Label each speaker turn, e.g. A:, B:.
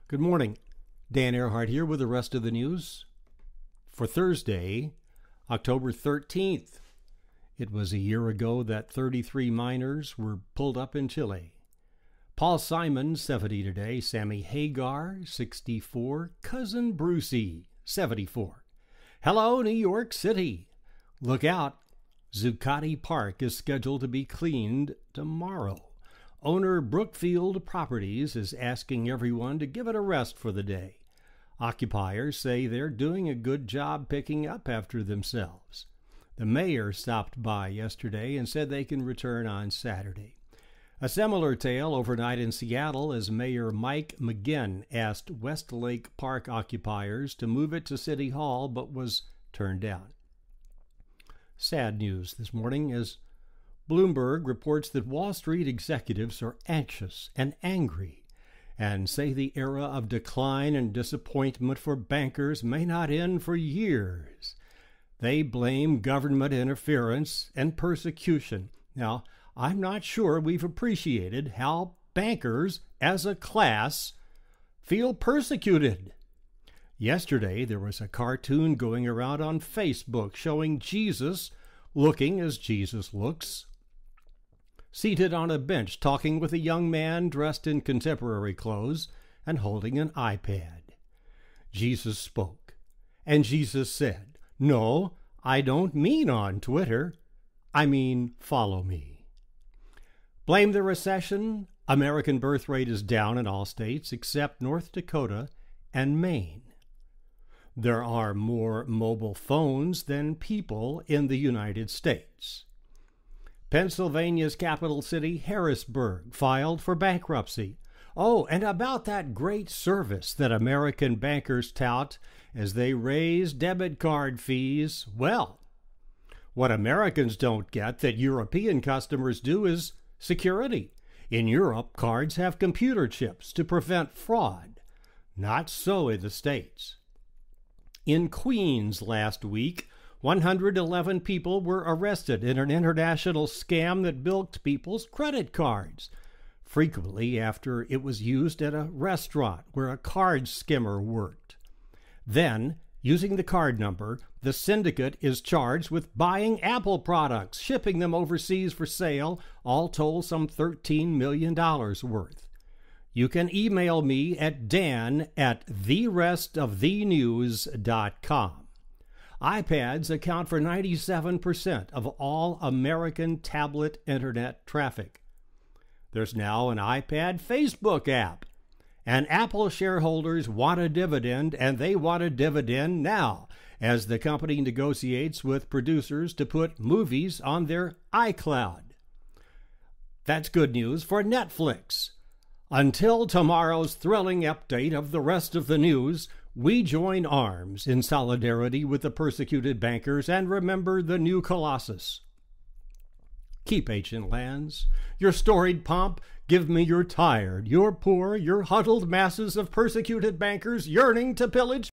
A: Good morning. Dan Earhart here with the rest of the news for Thursday, October 13th. It was a year ago that 33 miners were pulled up in Chile. Paul Simon, 70 today. Sammy Hagar, 64. Cousin Brucey, 74. Hello, New York City. Look out. Zuccotti Park is scheduled to be cleaned tomorrow. Owner Brookfield Properties is asking everyone to give it a rest for the day. Occupiers say they're doing a good job picking up after themselves. The mayor stopped by yesterday and said they can return on Saturday. A similar tale overnight in Seattle as Mayor Mike McGinn asked Westlake Park occupiers to move it to City Hall but was turned down. Sad news this morning as Bloomberg reports that Wall Street executives are anxious and angry and say the era of decline and disappointment for bankers may not end for years. They blame government interference and persecution. Now, I'm not sure we've appreciated how bankers as a class feel persecuted. Yesterday, there was a cartoon going around on Facebook showing Jesus looking as Jesus looks, seated on a bench talking with a young man dressed in contemporary clothes and holding an iPad. Jesus spoke, and Jesus said, "No, I don't mean on Twitter. I mean follow me." Blame the recession. American birth rate is down in all states except North Dakota and Maine. There are more mobile phones than people in the United States. Pennsylvania's capital city, Harrisburg, filed for bankruptcy. Oh, and about that great service that American bankers tout as they raise debit card fees, well, what Americans don't get that European customers do is security. In Europe, cards have computer chips to prevent fraud. Not so in the States. In Queens last week, 111 people were arrested in an international scam that bilked people's credit cards, frequently after it was used at a restaurant where a card skimmer worked. Then, using the card number, the syndicate is charged with buying Apple products, shipping them overseas for sale, all told some $13 million worth. You can email me at dan@therestofthenews.com. iPads account for 97% of all American tablet internet traffic. There's now an iPad Facebook app. And Apple shareholders want a dividend, and they want a dividend now, as the company negotiates with producers to put movies on their iCloud. That's good news for Netflix. Until tomorrow's thrilling update of the rest of the news, we join arms in solidarity with the persecuted bankers and remember the new Colossus. Keep ancient lands, your storied pomp, give me your tired, your poor, your huddled masses of persecuted bankers yearning to pillage